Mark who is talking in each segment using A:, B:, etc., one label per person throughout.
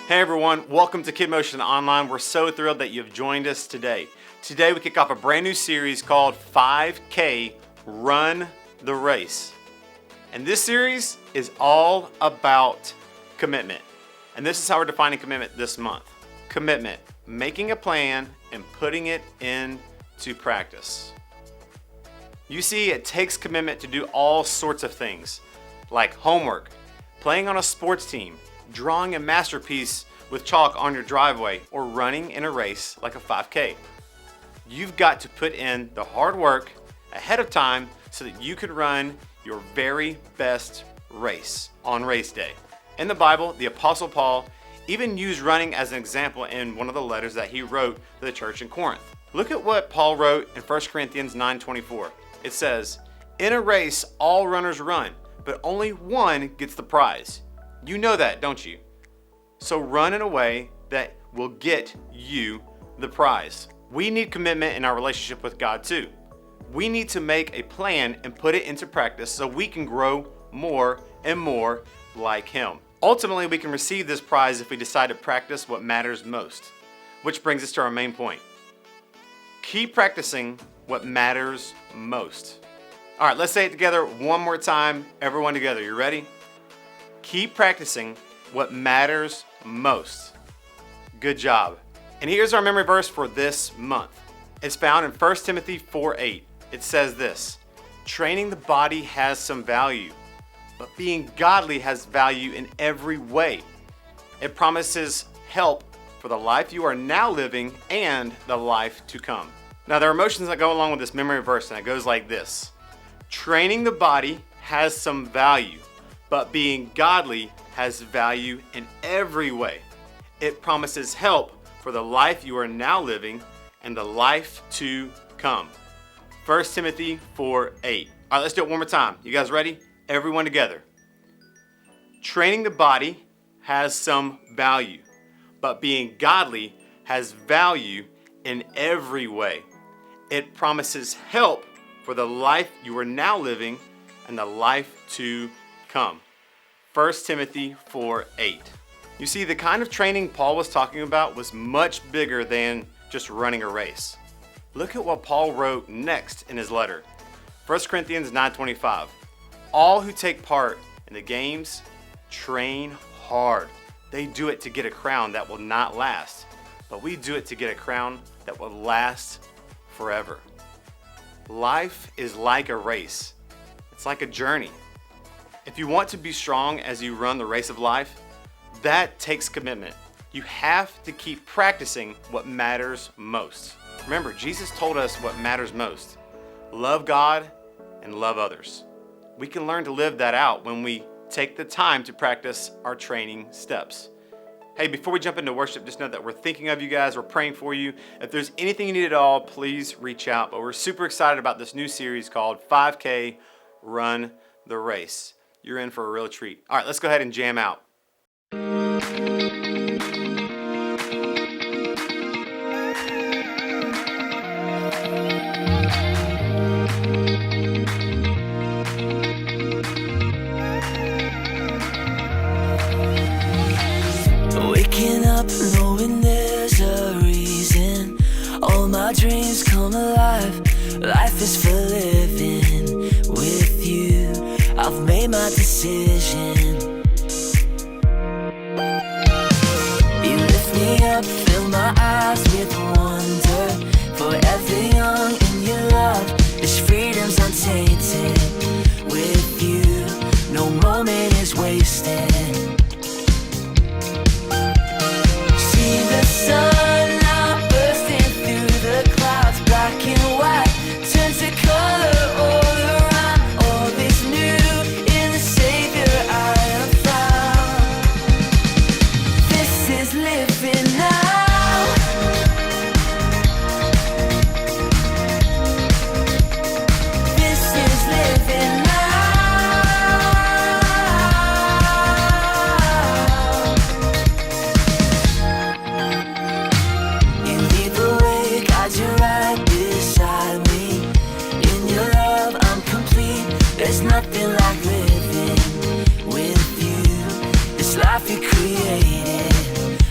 A: Hey everyone, welcome to KidMotion Online. We're so thrilled that you've joined us today. Today we kick off a brand new series called 5K Run the Race. And this series is all about commitment. And this is how we're defining commitment this month. Commitment, making a plan and putting it into practice. You see, it takes commitment to do all sorts of things, like homework, playing on a sports team, drawing a masterpiece with chalk on your driveway, or running in a race like a 5K. You've got to put in the hard work ahead of time so that you can run your very best race on race day. In the Bible, the Apostle Paul even used running as an example in one of the letters that he wrote to the church in Corinth. Look at what Paul wrote in 1 Corinthians 9:24. It says, "In a race, all runners run, but only one gets the prize." You know that, don't you? So run in a way that will get you the prize. We need commitment in our relationship with God too. We need to make a plan and put it into practice so we can grow more and more like Him. Ultimately, we can receive this prize if we decide to practice what matters most. Which brings us to our main point. Keep practicing what matters most. All right, let's say it together one more time. Everyone together, you ready? Keep practicing what matters most. Good job. And here's our memory verse for this month. It's found in 1 Timothy 4:8. It says this, "Training the body has some value, but being godly has value in every way. It promises help for the life you are now living and the life to come." Now, there are emotions that go along with this memory verse, and it goes like this. Training the body has some value, but being godly has value in every way. It promises help for the life you are now living and the life to come. 1 Timothy 4:8. All right, let's do it one more time. You guys ready? Everyone together. Training the body has some value, but being godly has value in every way. It promises help for the life you are now living and the life to come. 1 Timothy 4:8. You see, the kind of training Paul was talking about was much bigger than just running a race. Look at what Paul wrote next in his letter. 1 Corinthians 9:25. "All who take part in the games train hard. They do it to get a crown that will not last, but we do it to get a crown that will last forever." Life is like a race. It's like a journey. If you want to be strong as you run the race of life, that takes commitment. You have to keep practicing what matters most. Remember, Jesus told us what matters most. Love God and love others. We can learn to live that out when we take the time to practice our training steps. Hey, before we jump into worship, just know that we're thinking of you guys. We're praying for you. If there's anything you need at all, please reach out. But we're super excited about this new series called 5K Run the Race. You're in for a real treat. All right, let's go ahead and jam out.
B: Waking up knowing there's a reason. All my dreams come alive. Life is for living with you. I've made my decision. You lift me up, fill my eyes with wonder. Forever young in your love, this freedom's untainted. With you, no moment is wasted. See the sun now bursting through the clouds, black and white, turn to color all around. All is new in the Savior I have found. This is living now. This is living now. You lead the way, guide you right beside me. In your love I'm complete. There's nothing like living with you. This life you created,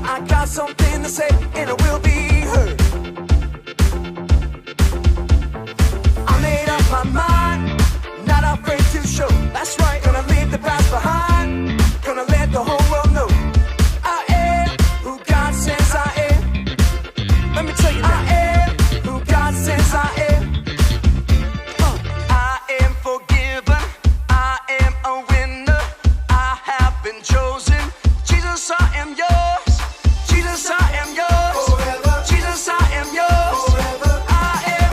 B: I got something to say and it will be heard. I made up my mind, not afraid to show. That's right, gonna leave the past behind, gonna let the whole world know I am who God says I am. Let me tell you now, I am who God says I am. I am forgiven, I am a winner, I have been chosen. Jesus, I am yours. Jesus, I am yours. Forever. Jesus, I am yours. Forever. I am.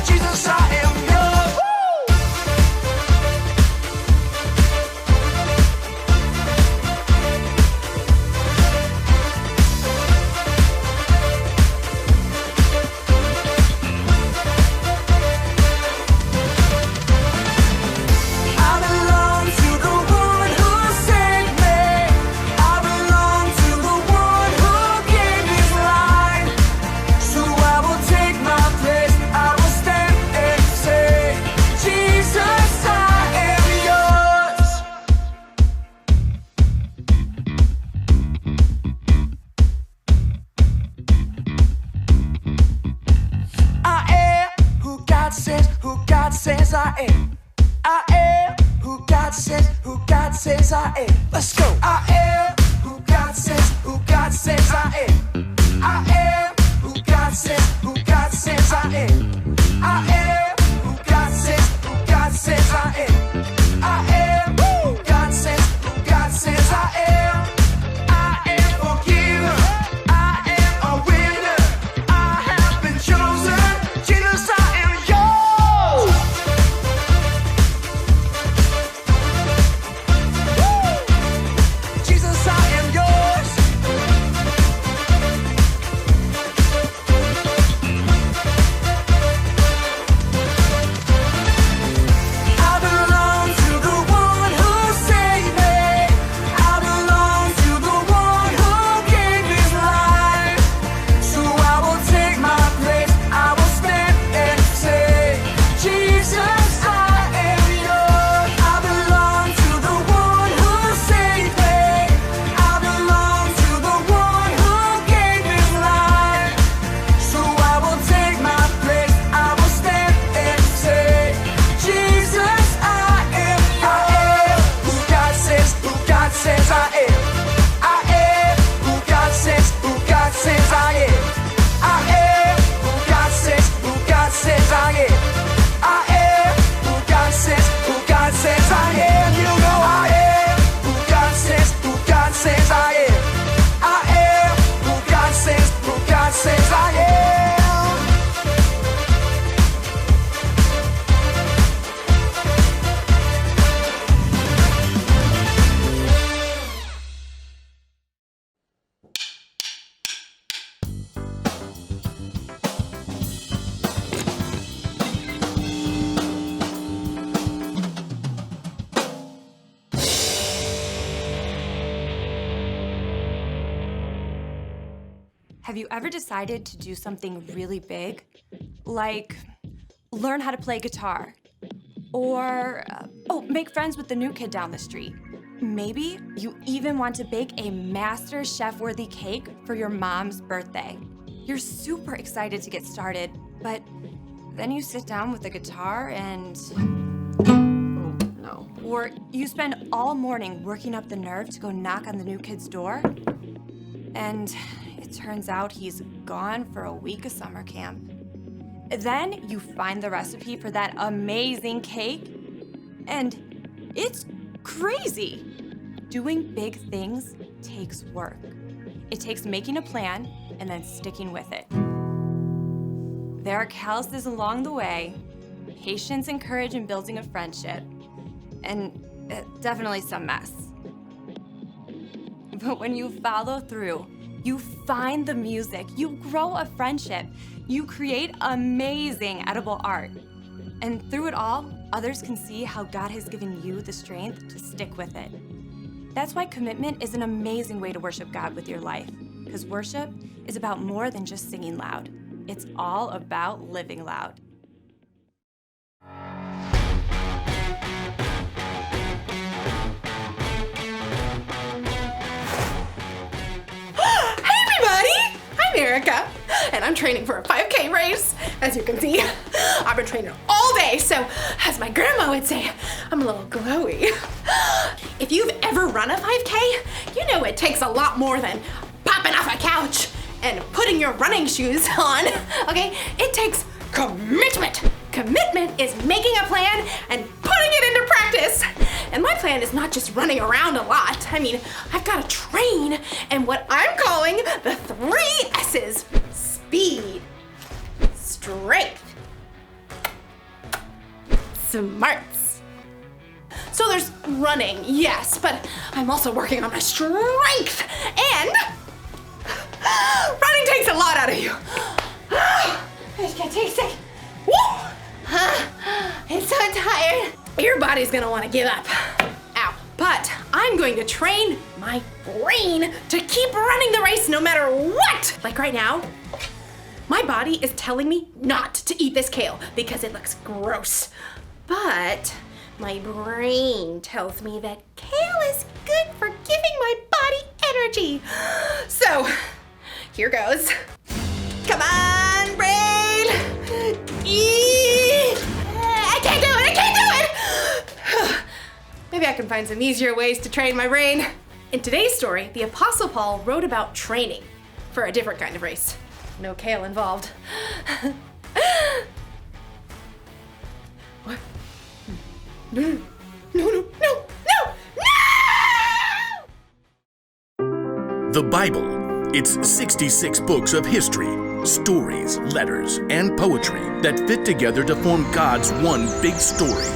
B: Jesus, I am yours. Woo! I belong to the one who saved me. I belong to the one who gave his life. So I will take my place. I will stand and say, Jesus, I am yours. I am who God says I am. I am who God says I am. Let's go. I am who God says I am. I am who God says I am. I am who God says I am. I am who God says I am. I am forgiven. I am a winner. I have been chosen. Jesus, I am yours. Jesus, I am yours. I belong to the one who saved me. I belong to the one who gave his life. So I will take my place. I will stand and say, Jesus, I am yours. I belong to the one who saved me. I belong to the one who gave his life. So I will take my place. I will stand and say, Jesus, I am who God says I am. I am who God says I am. I am who God says I am. I am who God says I am. You know I am who God says I am. I am who God says I am.
C: Have you ever decided to do something really big? Like learn how to play guitar? Or, make friends with the new kid down the street? Maybe you even want to bake a master chef-worthy cake for your mom's birthday. You're super excited to get started, but then you sit down with the guitar and... oh, no. Or you spend all morning working up the nerve to go knock on the new kid's door, and it turns out he's gone for a week of summer camp. Then you find the recipe for that amazing cake, and it's crazy. Doing big things takes work. It takes making a plan and then sticking with it. There are calluses along the way, patience and courage in building a friendship, and definitely some mess. But when you follow through, you find the music, you grow a friendship, you create amazing edible art. And through it all, others can see how God has given you the strength to stick with it. That's why commitment is an amazing way to worship God with your life, because worship is about more than just singing loud. It's all about living loud.
D: Erica, and I'm training for a 5K race. As you can see, I've been training all day, so as my grandma would say, I'm a little glowy. If you've ever run a 5K, you know it takes a lot more than popping off a couch and putting your running shoes on, okay? It takes commitment. Commitment is making a plan and putting it into practice. And my plan is not just running around a lot. I mean, I've got to train in what I'm calling the 3 S's. Speed, strength, smarts. So there's running, yes, but I'm also working on my strength. And running takes a lot out of you. I just can't take a second. Woo! I'm so tired. Your body's gonna wanna give up. Ow. But I'm going to train my brain to keep running the race no matter what. Like right now, my body is telling me not to eat this kale because it looks gross. But my brain tells me that kale is good for giving my body energy. So, here goes. Come on, brain! Eat! I can't do it! Maybe I can find some easier ways to train my brain. In today's story, the Apostle Paul wrote about training for a different kind of race. No kale involved. What? No!
E: The Bible. It's 66 books of history, stories, letters, and poetry that fit together to form God's one big story.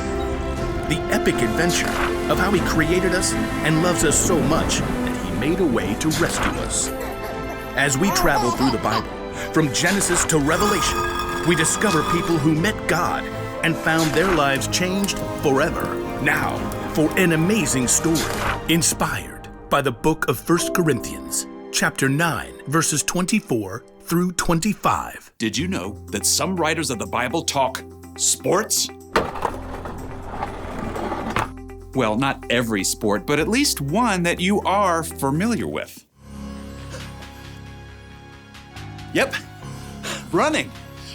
E: The epic adventure of how He created us and loves us so much that He made a way to rescue us. As we travel through the Bible, from Genesis to Revelation, we discover people who met God and found their lives changed forever. Now, for an amazing story inspired by the book of 1 Corinthians, chapter 9, verses 24 through 25.
F: Did you know that some writers of the Bible talk sports? Well, not every sport, but at least one that you are familiar with. Yep, running.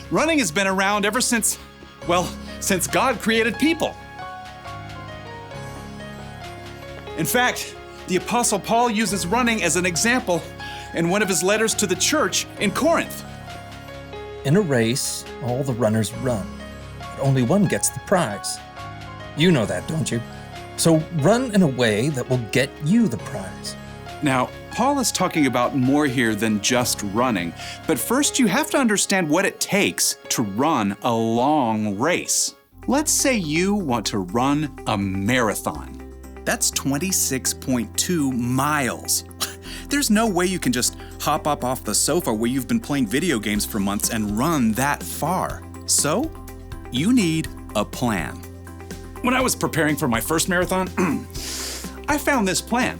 F: Running has been around ever since God created people. In fact, the Apostle Paul uses running as an example in one of his letters to the church in Corinth.
G: In a race, all the runners run, but only one gets the prize. You know that, don't you? So run in a way that will get you the prize.
F: Now, Paul is talking about more here than just running, but first you have to understand what it takes to run a long race. Let's say you want to run a marathon. That's 26.2 miles. There's no way you can just hop up off the sofa where you've been playing video games for months and run that far. So, you need a plan. When I was preparing for my first marathon, I found this plan.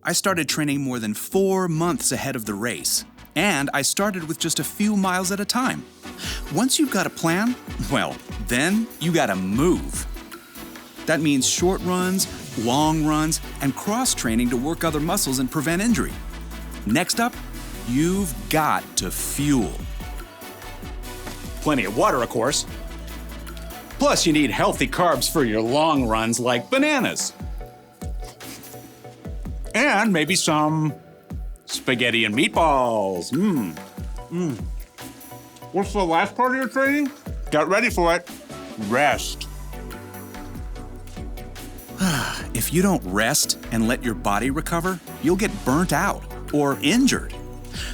F: I started training more than 4 months ahead of the race, and I started with just a few miles at a time. Once you've got a plan, well, then you gotta move. That means short runs, long runs, and cross-training to work other muscles and prevent injury. Next up, you've got to fuel. Plenty of water, of course. Plus, you need healthy carbs for your long runs like bananas. And maybe some spaghetti and meatballs. What's the last part of your training? Get ready for it. Rest. If you don't rest and let your body recover, you'll get burnt out or injured.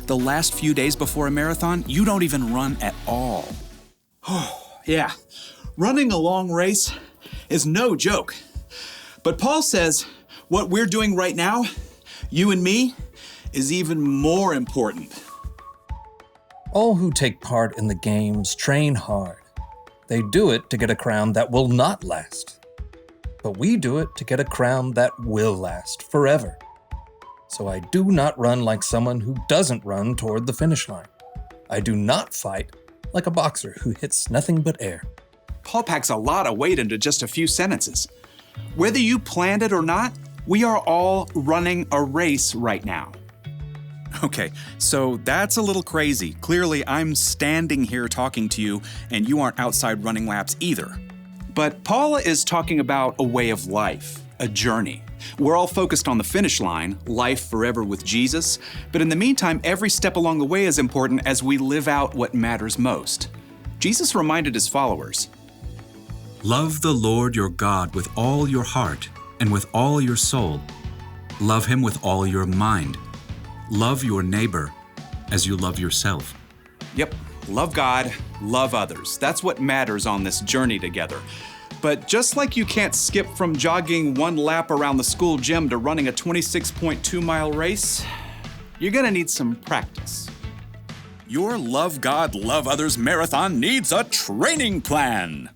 F: The last few days before a marathon, you don't even run at all. Yeah, running a long race is no joke. But Paul says what we're doing right now, you and me, is even more important.
G: All who take part in the games train hard. They do it to get a crown that will not last. But we do it to get a crown that will last forever. So I do not run like someone who doesn't run toward the finish line. I do not fight like a boxer who hits nothing but air.
F: Paul packs a lot of weight into just a few sentences. Whether you planned it or not, we are all running a race right now. Okay, so that's a little crazy. Clearly, I'm standing here talking to you, and you aren't outside running laps either. But Paula is talking about a way of life, a journey. We're all focused on the finish line, life forever with Jesus, but in the meantime, every step along the way is important as we live out what matters most. Jesus reminded his followers,
H: Love the Lord your God with all your heart and with all your soul. Love him with all your mind. Love your neighbor as you love yourself.
F: Yep, love God, love others. That's what matters on this journey together. But just like you can't skip from jogging 1 lap around the school gym to running a 26.2-mile race, you're gonna need some practice. Your Love God, Love Others marathon needs a training plan.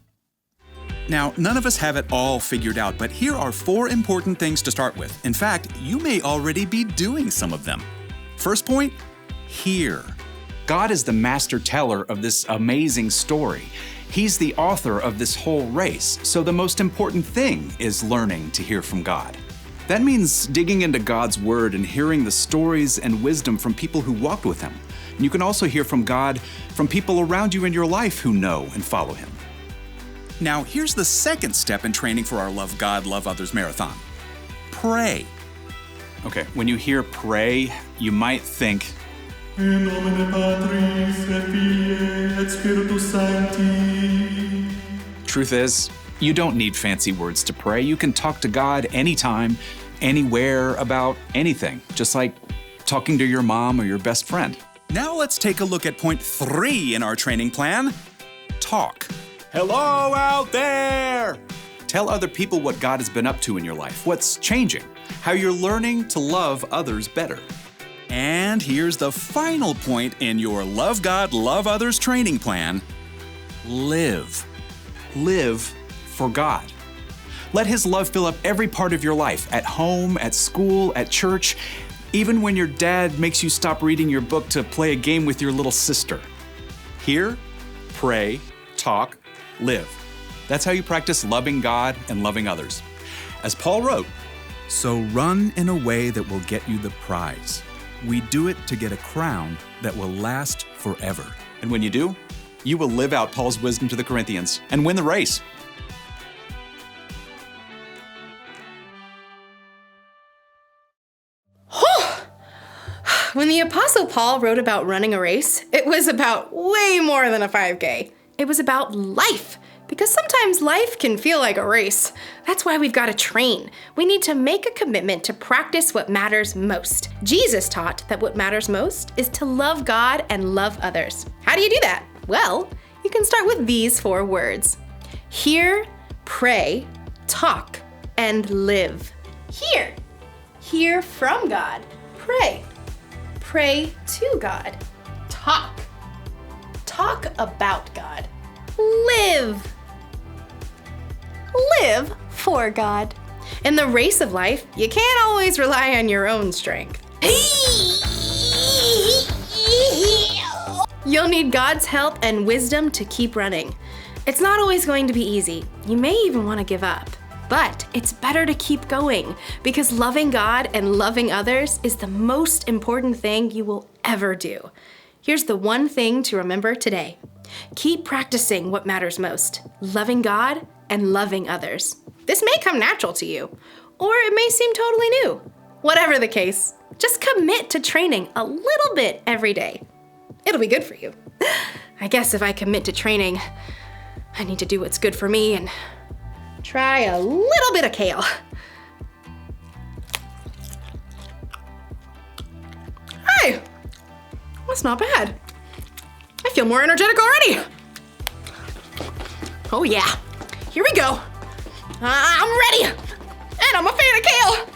F: Now, none of us have it all figured out, but here are 4 important things to start with. In fact, you may already be doing some of them. First point, hear. God is the master teller of this amazing story. He's the author of this whole race, so the most important thing is learning to hear from God. That means digging into God's Word and hearing the stories and wisdom from people who walked with Him. And you can also hear from God from people around you in your life who know and follow Him. Now, here's the second step in training for our Love God, Love Others marathon. Pray. Okay, when you hear pray, you might think,
I: In nomine Patris et Filii et Spiritus Sancti.
F: Truth is, you don't need fancy words to pray. You can talk to God anytime, anywhere, about anything, just like talking to your mom or your best friend. Now let's take a look at point 3 in our training plan. Talk. Hello out there! Tell other people what God has been up to in your life, what's changing, how you're learning to love others better. And here's the final point in your Love God, Love Others training plan. Live. Live for God. Let His love fill up every part of your life, at home, at school, at church, even when your dad makes you stop reading your book to play a game with your little sister. Hear, pray, talk, live. That's how you practice loving God and loving others. As Paul wrote, so run in a way that will get you the prize. We do it to get a crown that will last forever. And when you do, you will live out Paul's wisdom to the Corinthians and win the race.
D: When the Apostle Paul wrote about running a race, it was about way more than a 5K. It was about life, because sometimes life can feel like a race. That's why we've got to train. We need to make a commitment to practice what matters most. Jesus taught that what matters most is to love God and love others. How do you do that? Well, you can start with these 4 words. Hear, pray, talk, and live. Hear. Hear from God. Pray. Pray to God. Talk. Talk about God. Live. Live for God. In the race of life, you can't always rely on your own strength. You'll need God's help and wisdom to keep running. It's not always going to be easy. You may even want to give up. But it's better to keep going, because loving God and loving others is the most important thing you will ever do. Here's the one thing to remember today. Keep practicing what matters most, loving God and loving others. This may come natural to you, or it may seem totally new. Whatever the case, just commit to training a little bit every day. It'll be good for you. I guess if I commit to training, I need to do what's good for me and try a little bit of kale. Hey, that's not bad. I feel more energetic already. Oh yeah, here we go. I'm ready, and I'm a fan of kale.